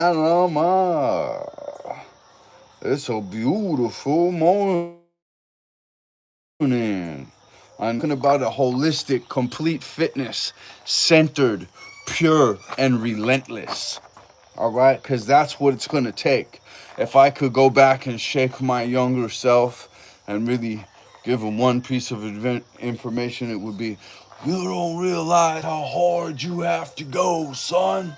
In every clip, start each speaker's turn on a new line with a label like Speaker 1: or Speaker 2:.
Speaker 1: Mama. It's a beautiful morning. I'm talking about a holistic, complete fitness, centered, pure, and relentless. All right? Because that's what it's going to take. If I could go back and shake my younger self and really give him one piece of information, it would be, you don't realize how hard you have to go, son.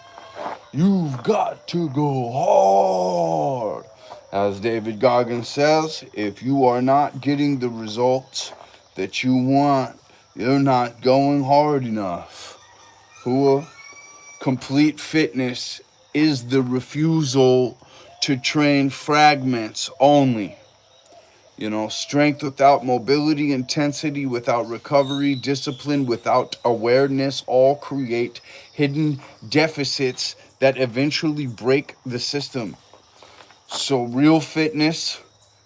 Speaker 1: You've got to go hard. As David Goggins says, if you are not getting the results that you want, you're not going hard enough. Who complete fitness is the refusal to train fragments only. You know, strength without mobility, intensity without recovery, discipline without awareness all create hidden deficits that eventually break the system. So, real fitness,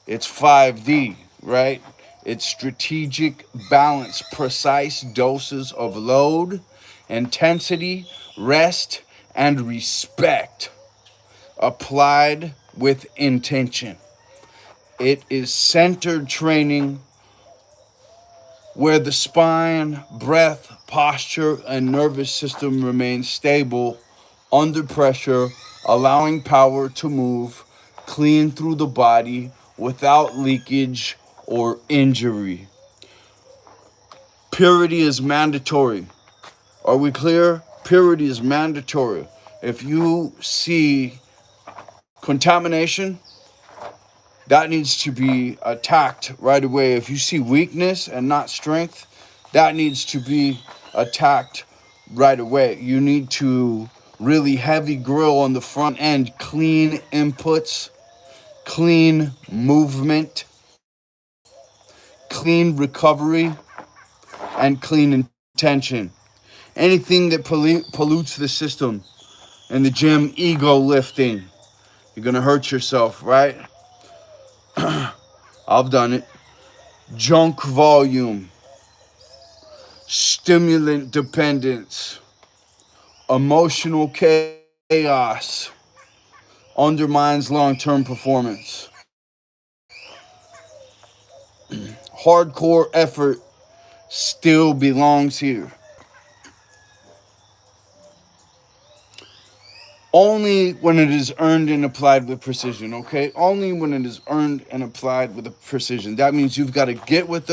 Speaker 1: it's 5D, right? It's strategic balance, precise doses of load, intensity, rest, and respect applied with intention. It is centered training where the spine, breath, posture, and nervous system remain stable under pressure, allowing power to move clean through the body without leakage or injury. Purity is mandatory. Are we clear? Purity is mandatory. If you see contamination, that needs to be attacked right away. If you see weakness and not strength, that needs to be attacked right away. You need to really heavy grill on the front end, clean inputs, clean movement, clean recovery, and clean intention. Anything that pollutes the system in the gym, ego lifting, you're gonna hurt yourself, right? I've done it. Junk volume, stimulant dependence, emotional chaos undermines long-term performance. Hardcore effort still belongs here. Only when it is earned and applied with precision, okay? Only when it is earned and applied with precision. That means you've got to get with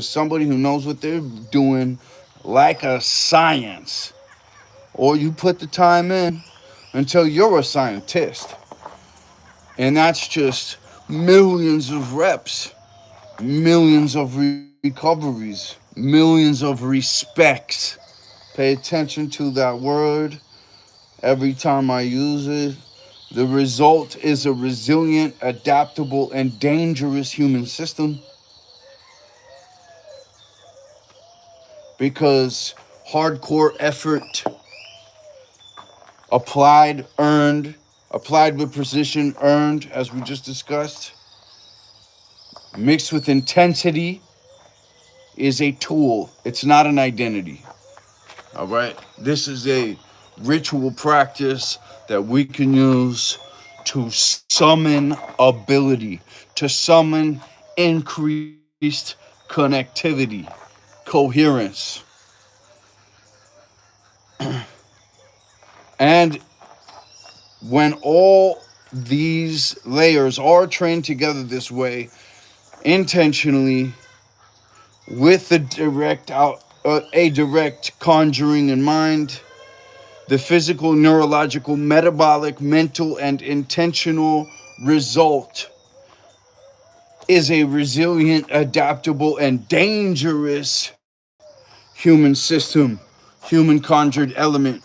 Speaker 1: somebody who knows what they're doing like a science. Or you put the time in until you're a scientist. And that's just millions of reps, millions of recoveries, millions of respects. Pay attention to that word every time I use it. The result is a resilient, adaptable, and dangerous human system because hardcore effort applied, earned, applied with precision, earned, as we just discussed, mixed with intensity is a tool. It's not an identity. All right? This is a ritual practice that we can use to summon ability, to summon increased connectivity, coherence. And when all these layers are trained together this way, intentionally, with a direct conjuring in mind, the physical, neurological, metabolic, mental, and intentional result is a resilient, adaptable, and dangerous human system, human conjured element,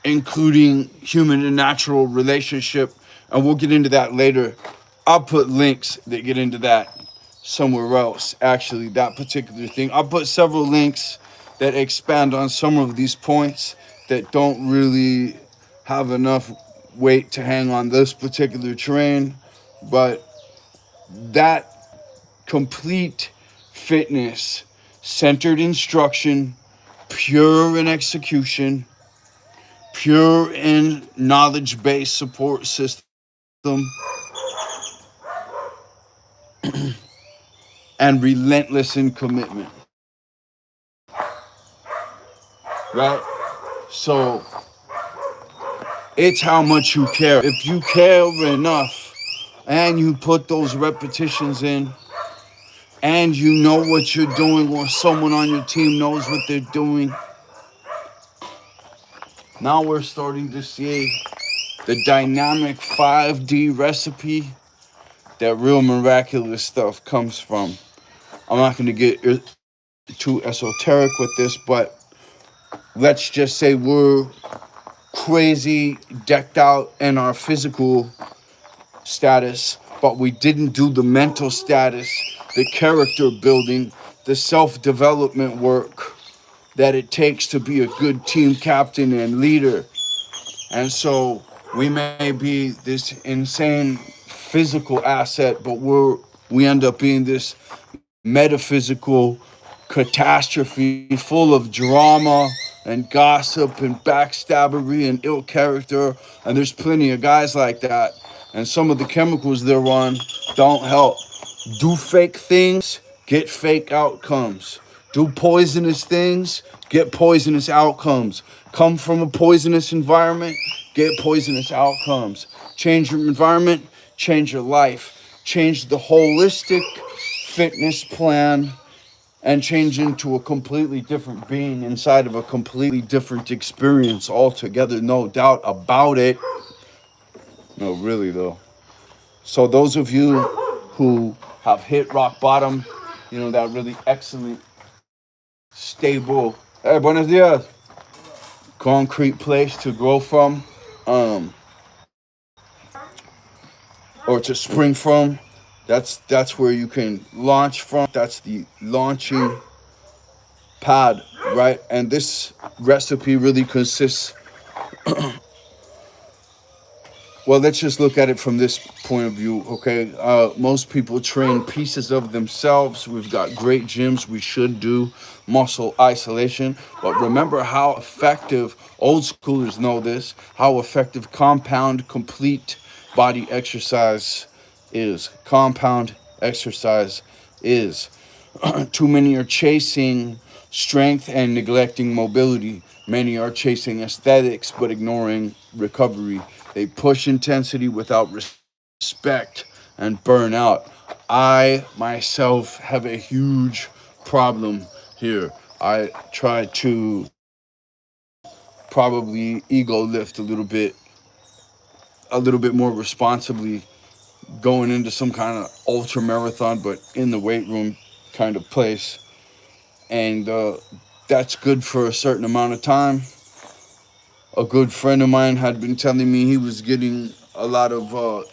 Speaker 1: including human and natural relationship. And we'll get into that later. I'll put links that get into that somewhere else, actually, that particular thing. I'll put several links that expand on some of these points that don't really have enough weight to hang on this particular train. But that complete fitness, centered instruction, pure in execution, pure and knowledge-based support system, and relentless in commitment. Right? So it's how much you care. If you care enough and you put those repetitions in and you know what you're doing or someone on your team knows what they're doing, now we're starting to see the dynamic 5D recipe that real miraculous stuff comes from. I'm not going to get too esoteric with this, but let's just say we're crazy decked out in our physical status, but we didn't do the mental status, the character building, the self development work that it takes to be a good team captain and leader. And so we may be this insane physical asset, but we end up being this metaphysical catastrophe full of drama and gossip and backstabbery and ill character. And there's plenty of guys like that. And some of the chemicals they're on don't help. Do fake things, get fake outcomes. Do poisonous things, get poisonous outcomes. Come from a poisonous environment, get poisonous outcomes. Change your environment, change your life. Change the holistic fitness plan and change into a completely different being inside of a completely different experience altogether. No doubt about it. No, really, though. So those of you who have hit rock bottom, that really excellent, stable, hey, buenos dias, concrete place to grow from, um, or to spring from. That's where you can launch from. That's the launching pad, right? And this recipe really consists. Well, let's just look at it from this point of view, okay? Most people train pieces of themselves. We've got great gyms. We should do muscle isolation. But remember how effective, old schoolers know this, how effective compound complete body exercise is. Compound exercise is. Too many are chasing strength and neglecting mobility. Many are chasing aesthetics but ignoring recovery. They push intensity without respect and burn out. I myself have a huge problem here. I try to probably ego lift a little bit more responsibly going into some kind of ultra marathon, but in the weight room kind of place. And that's good for a certain amount of time. A good friend of mine had been telling me he was getting a lot of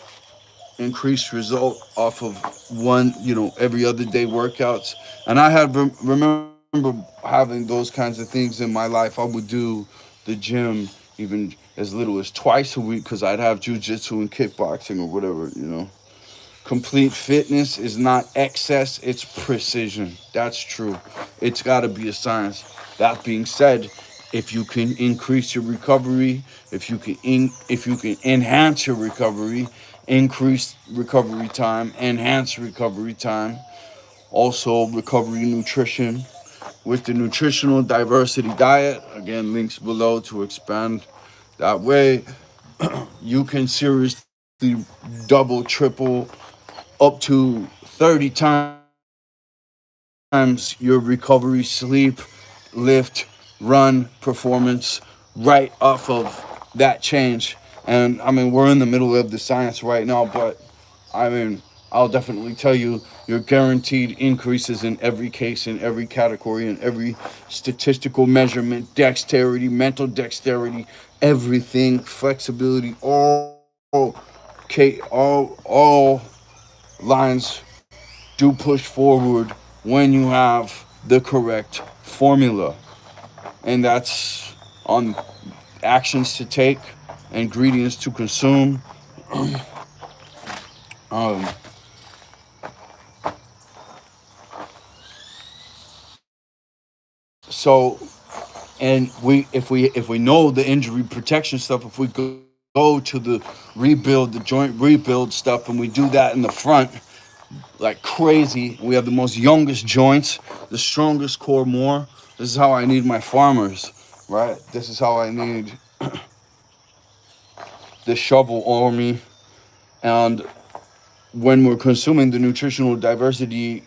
Speaker 1: increased result off of every other day workouts. And I had remember having those kinds of things in my life. I would do the gym even as little as twice a week because I'd have jujitsu and kickboxing or whatever. Complete fitness is not excess, it's precision. That's true. It's got to be a science. That being said, if you can increase your recovery, if you can enhance your recovery, increase recovery time, enhance recovery time, also recovery nutrition with the nutritional diversity diet, again links below to expand that way, you can seriously double, triple, up to 30 times your recovery, sleep, lift, run performance right off of that change. And I mean, we're in the middle of the science right now, but I mean, I'll definitely tell you, you're guaranteed increases in every case, in every category, in every statistical measurement, dexterity, mental dexterity, everything, flexibility, all lines do push forward when you have the correct formula. And that's on actions to take, ingredients to consume. um, so And if we know the injury protection stuff, if we go to the joint rebuild stuff, and we do that in the front like crazy, we have the most youngest joints, the strongest core more. This is how I need my farmers, right? This is how I need the shovel army. And when we're consuming the nutritional diversity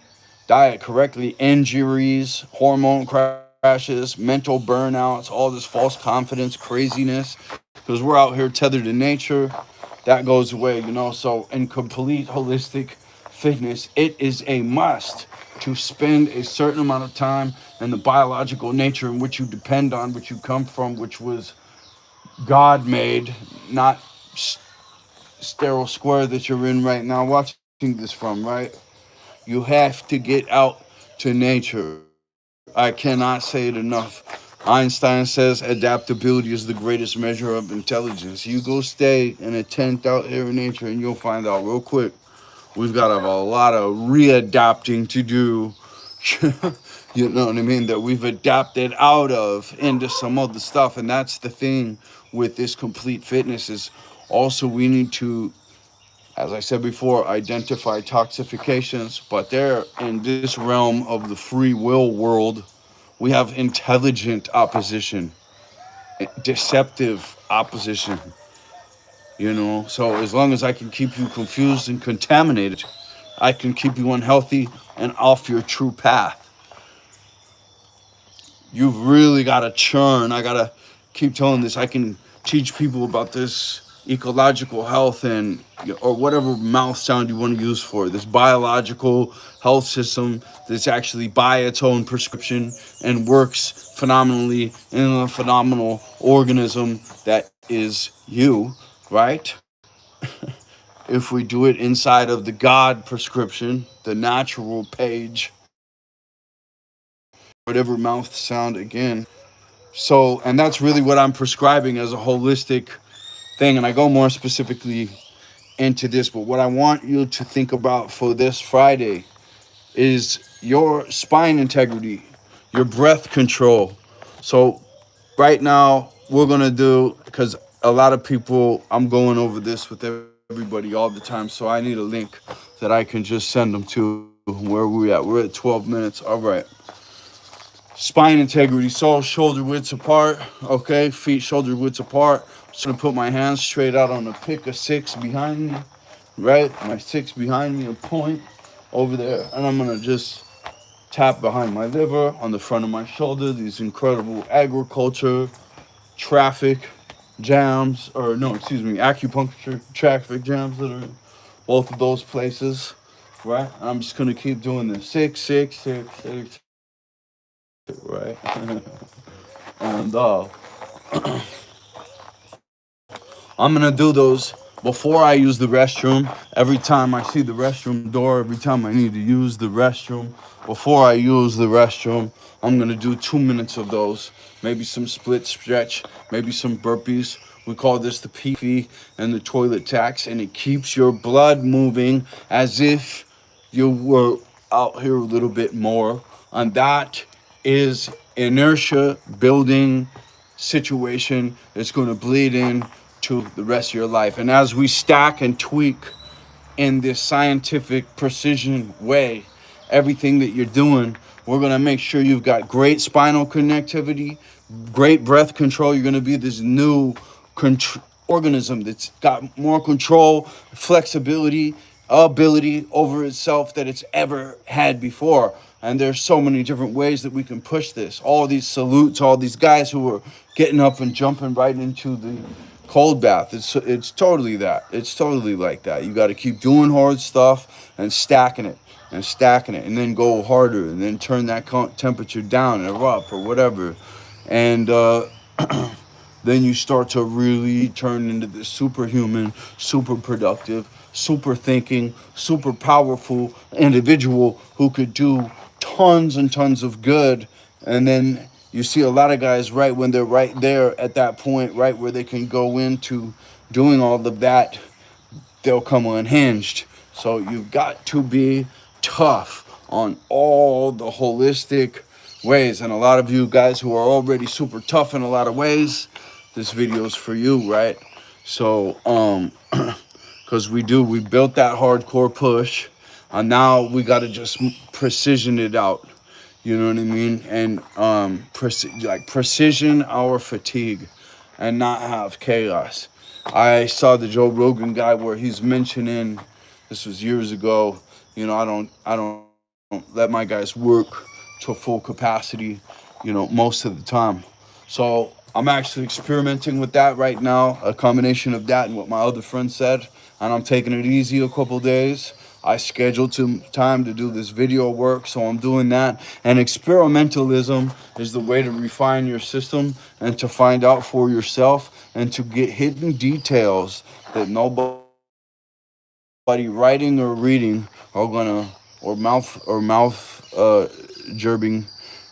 Speaker 1: diet correctly, injuries, hormone crashes, mental burnouts, all this false confidence, craziness, because we're out here tethered to nature, that goes away, you know. So, in complete holistic fitness, it is a must to spend a certain amount of time in the biological nature in which you depend on, which you come from, which was God made, not sterile square that you're in right now watching this from, right? You have to get out to nature. I cannot say it enough. Einstein says adaptability is the greatest measure of intelligence. You go stay in a tent out here in nature and you'll find out real quick. We've got a lot of readapting to do. You know what I mean? That we've adapted out of into some other stuff. And that's the thing with this complete fitness is also we need to, as I said before, identify toxifications, but they're in this realm of the free will world. We have intelligent opposition, deceptive opposition, you know. So as long as I can keep you confused and contaminated, I can keep you unhealthy and off your true path. You've really got to churn. I got to keep telling this. I can teach people about this ecological health and or whatever mouth sound you want to use for it. This biological health system that's actually by its own prescription and works phenomenally in a phenomenal organism that is you, right? If we do it inside of the God prescription, the natural page, whatever mouth sound again. So, and that's really what I'm prescribing as a holistic thing. And I go more specifically into this, but what I want you to think about for this Friday is your spine integrity, your breath control. So, right now, we're going to do, because a lot of people, I'm going over this with everybody all the time. So, I need a link that I can just send them to. Where we at? We're at 12 minutes. All right. Spine integrity, so shoulder widths apart, okay? Feet shoulder widths apart. I'm just gonna put my hands straight out on a pick of six behind me, right? My six behind me, a point over there. And I'm gonna just tap behind my liver, on the front of my shoulder, these incredible agriculture, traffic jams, or no, excuse me, acupuncture traffic jams that are in both of those places, right? And I'm just gonna keep doing this. Six, six, six, six, right? And I'm gonna do those before I use the restroom. Every time I see the restroom door, every time I need to use the restroom, before I use the restroom, I'm gonna do 2 minutes of those. Maybe some split stretch, maybe some burpees. We call this the pee and the toilet tax, and it keeps your blood moving as if you were out here a little bit more. And that is inertia building situation that's going to bleed in to the rest of your life. And as we stack and tweak in this scientific precision way, everything that you're doing, we're going to make sure you've got great spinal connectivity, great breath control. You're going to be this new organism that's got more control, flexibility, ability over itself that it's ever had before. And there's so many different ways that we can push this. All these salutes, all these guys who are getting up and jumping right into the cold bath. It's totally that. It's totally like that. You got to keep doing hard stuff and stacking it and stacking it, and then go harder, and then turn that temperature down or up or whatever, and then you start to really turn into this superhuman, super productive, super thinking, super powerful individual who could do tons and tons of good. And then you see a lot of guys right when they're right there at that point, right where they can go into doing all of that, they'll come unhinged. So you've got to be tough on all the holistic ways. And a lot of you guys who are already super tough in a lot of ways, this video is for you, right? So, because we built that hardcore push, and now we got to just precision it out. You know what I mean? And precision our fatigue, and not have chaos. I saw the Joe Rogan guy where he's mentioning, this was years ago. You know, I don't let my guys work to full capacity, most of the time. So I'm actually experimenting with that right now, a combination of that and what my other friend said, and I'm taking it easy a couple days. I scheduled some time to do this video work, so I'm doing that. And experimentalism is the way to refine your system and to find out for yourself and to get hidden details that nobody writing or reading are gonna, or mouth gerbing,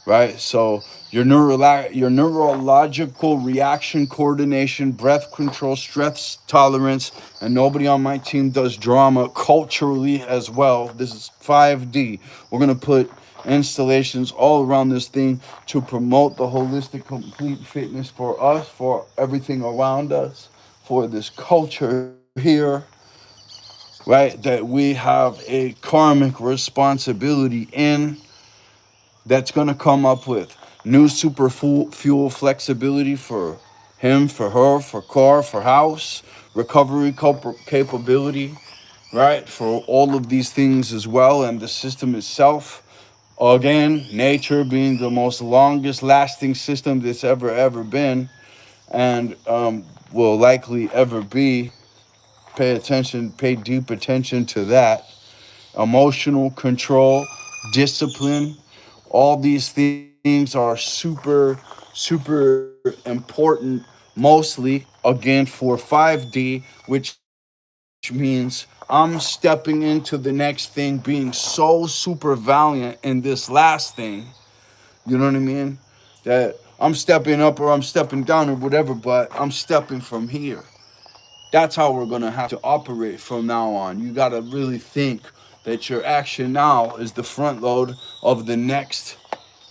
Speaker 1: right? So your neurological reaction coordination, breath control, stress tolerance, and nobody on my team does drama culturally as well. This is 5D. We're gonna put installations all around this thing to promote the holistic complete fitness for us, for everything around us, for this culture here, right? That we have a karmic responsibility in, that's going to come up with new super fuel flexibility for him, for her, for car, for house, recovery capability, right? For all of these things as well. And the system itself, again, nature being the most longest lasting system that's ever been, and will likely ever be. Pay deep attention to that. Emotional control, discipline, all these things are super important, mostly again for 5D, which means I'm stepping into the next thing being so super valiant in this last thing. You know what I mean? That I'm stepping up or I'm stepping down or whatever, but I'm stepping from here. That's how we're going to have to operate from now on. You got to really think that your action now is the front load of the next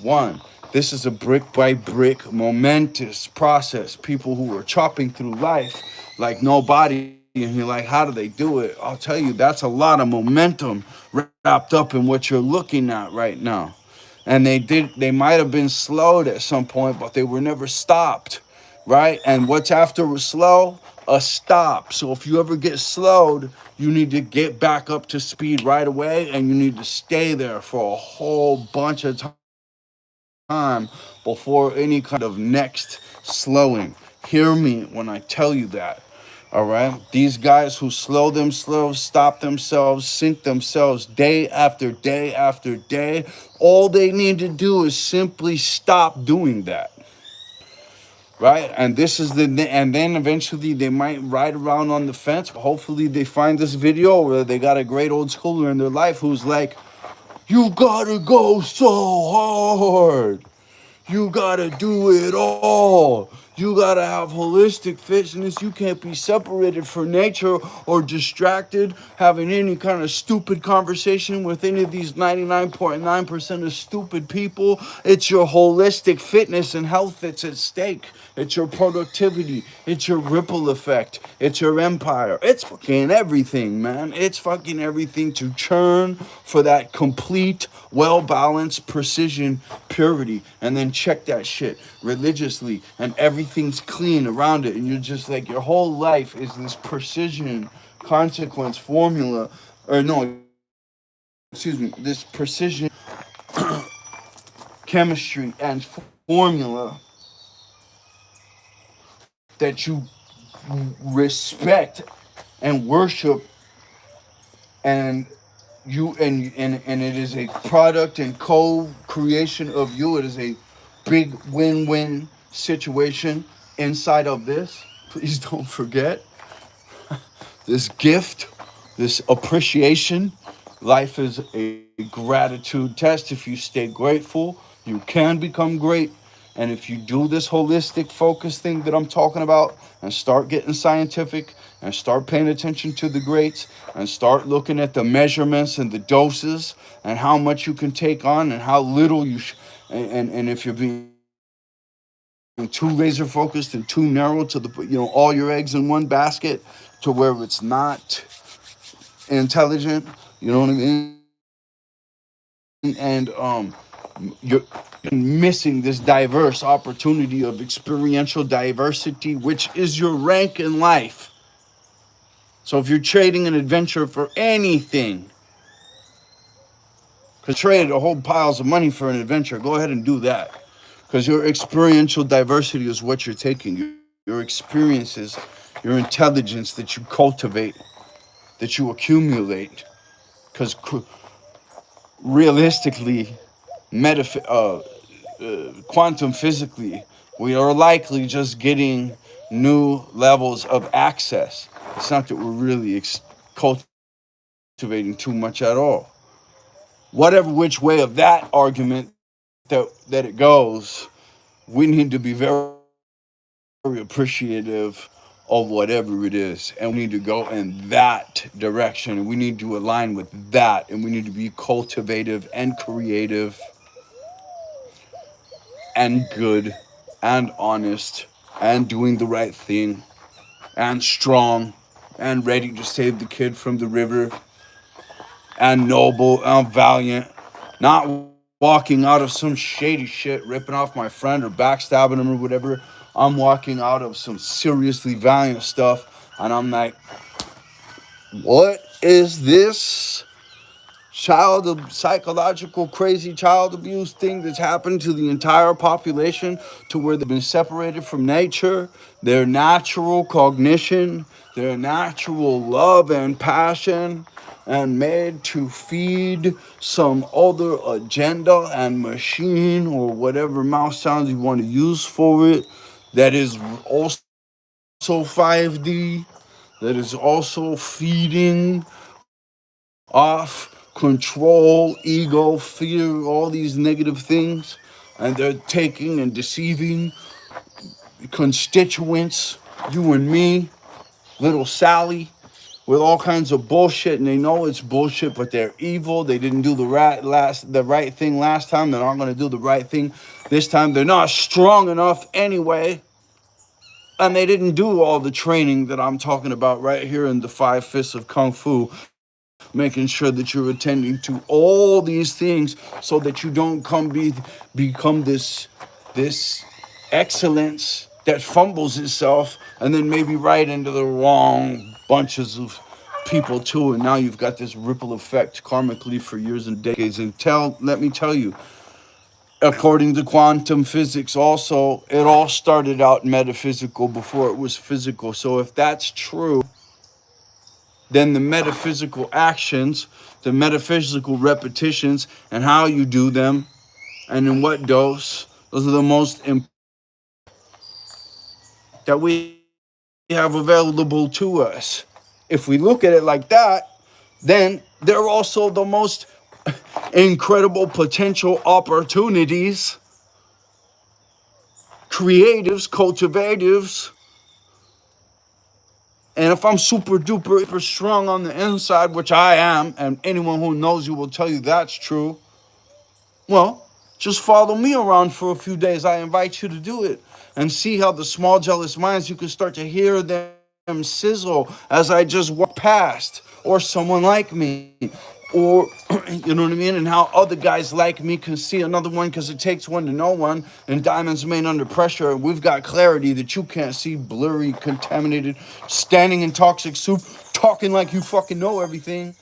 Speaker 1: one. This is a brick by brick, momentous process. People who are chopping through life like nobody, and you're like, how do they do it? I'll tell you, that's a lot of momentum wrapped up in what you're looking at right now. And they might have been slowed at some point, but they were never stopped, right? And what's after a slow? A stop. So if you ever get slowed, you need to get back up to speed right away, and you need to stay there for a whole bunch of time before any kind of next slowing. Hear me when I tell you that. All right, these guys who slow themselves, stop themselves, sink themselves day after day after day, all they need to do is simply stop doing that, right? And this is and then eventually they might ride around on the fence. Hopefully they find this video where they got a great old schooler in their life who's like, you gotta go so hard. You gotta do it all. You gotta have holistic fitness. You can't be separated from nature or distracted, having any kind of stupid conversation with any of these 99.9% of stupid people. It's your holistic fitness and health that's at stake. It's your productivity. It's your ripple effect. It's your empire. It's fucking everything, man. It's fucking everything to churn for that complete, well-balanced precision, purity. And then check that shit religiously, and everything's clean around it. And you're just like, your whole life is this precision consequence formula. Or no, excuse me, this precision chemistry and formula that you respect and worship, and and it is a product and co-creation of you. It is a big win-win situation inside of this. Please don't forget this gift, this appreciation. Life is a gratitude test. If you stay grateful, you can become great. And if you do this holistic focus thing that I'm talking about and start getting scientific and start paying attention to the greats and start looking at the measurements and the doses and how much you can take on and how little And if you're being too laser focused and too narrow to the, all your eggs in one basket, to where it's not intelligent, you know what I mean? And you're missing this diverse opportunity of experiential diversity, which is your rank in life. So if you're trading an adventure for anything, because trade a whole piles of money for an adventure, go ahead and do that. Because your experiential diversity is what you're taking. Your experiences, your intelligence that you cultivate, that you accumulate. Because realistically, quantum physically, we are likely just getting new levels of access. It's not that we're really cultivating too much at all. Whatever which way of that argument that it goes, we need to be very appreciative of whatever it is, and we need to go in that direction, and we need to align with that, and we need to be cultivative and creative and good and honest and doing the right thing and strong and ready to save the kid from the river and noble and valiant, not walking out of some shady shit, ripping off my friend or backstabbing him or whatever. I'm walking out of some seriously valiant stuff, and I'm like, what is this child of psychological crazy child abuse thing that's happened to the entire population, to where they've been separated from nature, their natural cognition, their natural love and passion, and made to feed some other agenda and machine or whatever mouse sounds you want to use for it, that is also 5D, that is also feeding off control, ego, fear, all these negative things, and they're taking and deceiving constituents, you and me, little Sally, with all kinds of bullshit, and they know it's bullshit, but they're evil. They didn't do the right thing last time. They're not going to do the right thing this time. They're not strong enough anyway. And they didn't do all the training that I'm talking about right here in the 5 Fists of Kung Fu, making sure that you're attending to all these things so that you don't become this excellence that fumbles itself and then maybe right into the wrong bunches of people too. And now you've got this ripple effect karmically for years and decades. And let me tell you, according to quantum physics also, it all started out metaphysical before it was physical. So if that's true, then the metaphysical actions, the metaphysical repetitions, and how you do them, and in what dose, those are the most important that we have available to us. If we look at it like that, then they're also the most incredible potential opportunities, creatives, cultivatives. And if I'm super duper strong on the inside, which I am, and anyone who knows you will tell you that's true, well, just follow me around for a few days. I invite you to do it and see how the small jealous minds, you can start to hear them sizzle as I just walk past, or someone like me, or you know what I mean, and how other guys like me can see another one, because it takes one to know one, and diamonds made under pressure, and we've got clarity that you can't see, blurry, contaminated, standing in toxic soup, talking like you fucking know everything,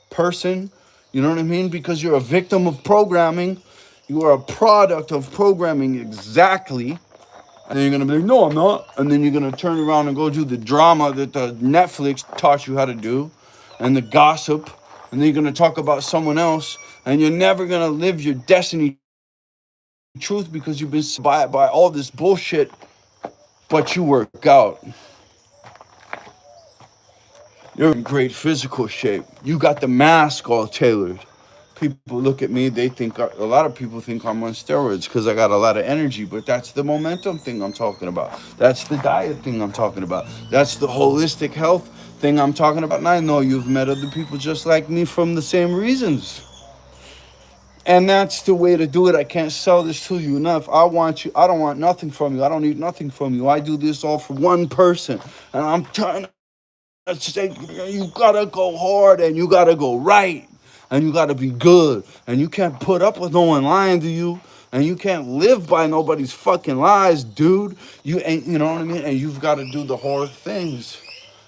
Speaker 1: person. You know what I mean? Because you're a victim of programming. You are a product of programming, exactly. And then you're gonna be like, no, I'm not. And then you're gonna turn around and go do the drama that the Netflix taught you how to do, and the gossip. And then you're gonna talk about someone else, and you're never gonna live your destiny truth, because you've been by all this bullshit. But you work out. You're in great physical shape. You got the mask all tailored. People look at me, they think, a lot of people think I'm on steroids because I got a lot of energy, but that's the momentum thing I'm talking about. That's the diet thing I'm talking about. That's the holistic health thing I'm talking about. And I know you've met other people just like me from the same reasons. And that's the way to do it. I can't sell this to you enough. I want you. I don't want nothing from you. I don't need nothing from you. I do this all for one person. And I'm trying to say, you gotta go hard and you gotta go right. And you gotta be good. And you can't put up with no one lying to you. And you can't live by nobody's fucking lies, dude. You ain't, you know what I mean? And you've got to do the hard things.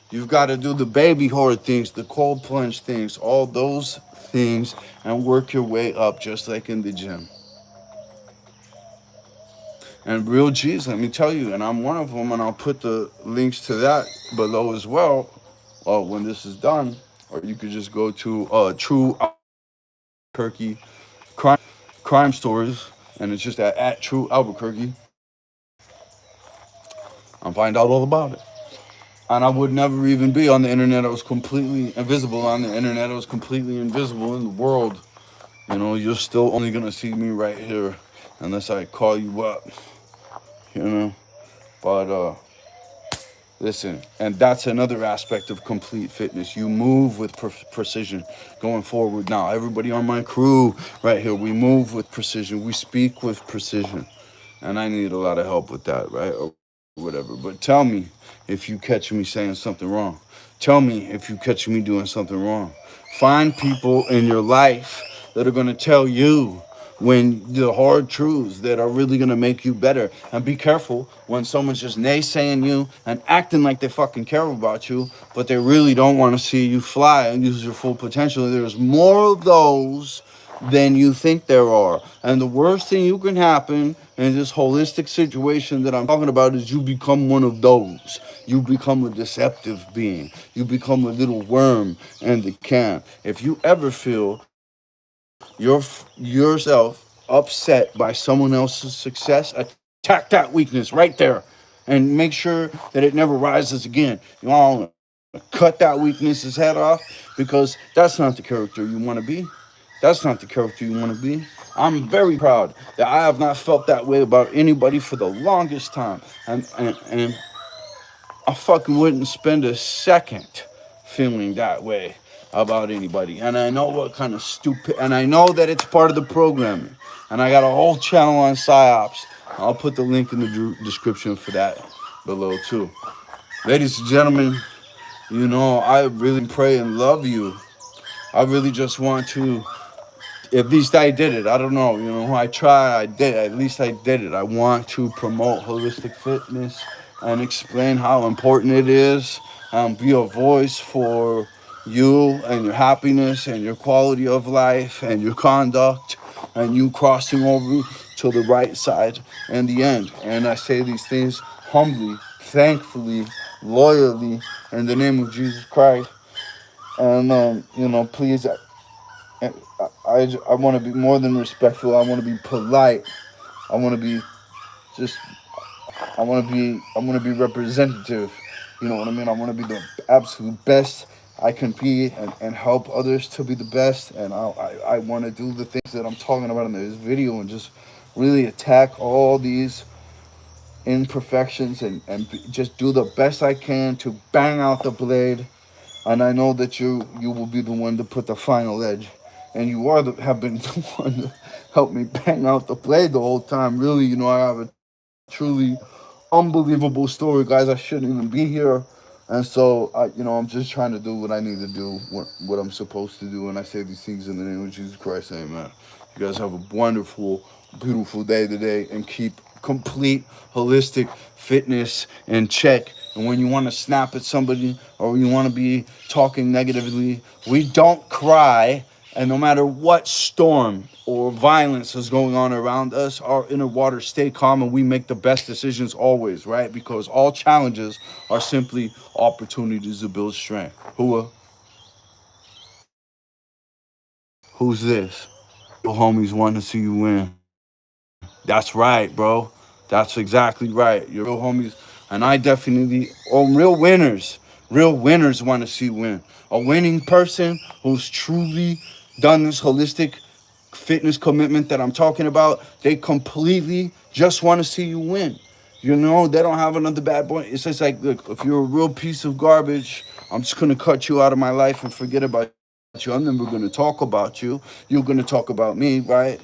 Speaker 1: You've got to do the baby hard things, the cold plunge things, all those things, and work your way up just like in the gym. And real G's, let me tell you, and I'm one of them, and I'll put the links to that below as well when this is done. Or you could just go to True Albuquerque crime stories, and it's just at True Albuquerque, and find out all about it. And I would never even be on the internet. I was completely invisible on the internet. I was completely invisible in the world. You know, you're still only gonna see me right here unless I call you up. You know, but listen, and that's another aspect of complete fitness. You move with precision going forward. Now, everybody on my crew right here, we move with precision. We speak with precision, and I need a lot of help with that, right? Or whatever. But tell me if you catch me saying something wrong. Tell me if you catch me doing something wrong. Find people in your life that are going to tell you when the hard truths that are really going to make you better. And be careful when someone's just naysaying you and acting like they fucking care about you, but they really don't want to see you fly and use your full potential. There's more of those than you think there are. And the worst thing you can happen in this holistic situation that I'm talking about is you become one of those. You become a deceptive being. You become a little worm in the can. If you ever feel yourself upset by someone else's success, attack that weakness right there and make sure that it never rises again. You want to cut that weakness's head off because that's not the character you want to be. That's not the character you want to be. I'm very proud that I have not felt that way about anybody for the longest time. And I fucking wouldn't spend a second feeling that way about anybody. And I know what kind of stupid, and I know that it's part of the programming. And I got a whole channel on PsyOps. I'll put the link in the description for that below too. Ladies and gentlemen, you know, I really pray and love you. I really just want to, at least I did it. I don't know, you know, I tried, I did, at least I did it. I want to promote holistic fitness and explain how important it is, be a voice for you and your happiness and your quality of life and your conduct and you crossing over to the right side in the end. And I say these things humbly, thankfully, loyally, in the name of Jesus Christ. And, you know, please, I want to be more than respectful. I want to be polite. I want to be just I want to be representative. You know what I mean? I want to be the absolute best I can be and help others to be the best. And I want to do the things that I'm talking about in this video and just really attack all these imperfections and just do the best I can to bang out the blade. And I know that you will be the one to put the final edge. And you have been the one to help me bang out the blade the whole time. Really, you know, I have a truly unbelievable story, guys. I shouldn't even be here. And so, I'm just trying to do what I need to do, what I'm supposed to do. And I say these things in the name of Jesus Christ. Amen. You guys have a wonderful, beautiful day today and keep complete holistic fitness in check. And when you want to snap at somebody or you want to be talking negatively, we don't cry. And no matter what storm or violence is going on around us, our inner waters stay calm and we make the best decisions always, right? Because all challenges are simply opportunities to build strength. Who's this? Your homies want to see you win. That's right, bro. That's exactly right. Your real homies. And I definitely, real winners. Real winners want to see win. A winning person who's truly done this holistic fitness commitment that I'm talking about, they completely just want to see you win. You know, they don't have another bad boy. It's just like, look, if you're a real piece of garbage, I'm just going to cut you out of my life and forget about you. you. I'm never going to talk about you. You're going to talk about me, right?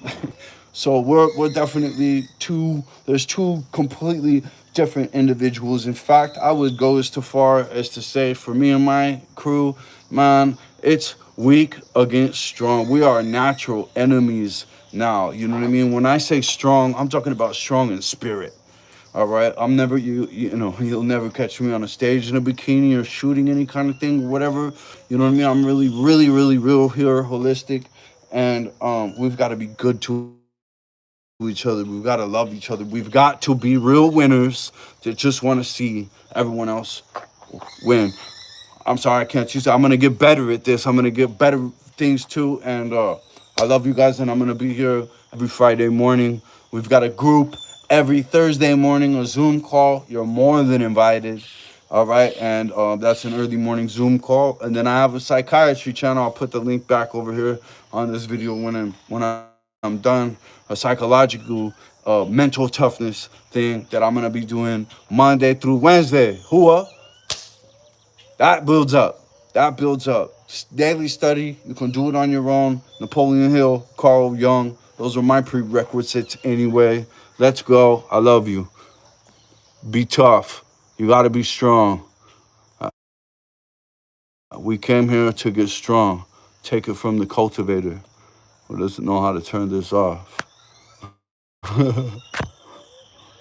Speaker 1: So we're definitely two. There's two completely different individuals. In fact, I would go as too far as to say, for me and my crew, man, it's weak against strong. We are natural enemies now. You know what I mean? When I say strong, I'm talking about strong in spirit. All right, I'm never you know you'll never catch me on a stage in a bikini or shooting any kind of thing, whatever. You know what I mean? I'm really, really, really real here, holistic, and we've got to be good to each other. We've got to love each other. We've got to be real winners that just want to see everyone else win. I'm sorry, I can't choose. I'm gonna get better at this. I'm gonna get better things too, and I love you guys, and I'm gonna be here every Friday morning. We've got a group every Thursday morning, a Zoom call. You're more than invited. All right, and that's an early morning Zoom call, and then I have a psychiatry channel. I'll put the link back over here on this video when I'm done. A psychological, mental toughness thing that I'm gonna be doing Monday through Wednesday. Whoa, that builds up. That builds up. Daily study. You can do it on your own. Napoleon Hill, Carl Jung. Those are my prerequisites anyway. Let's go. I love you. Be tough. You got to be strong. We came here to get strong. Take it from the cultivator who doesn't know how to turn this off.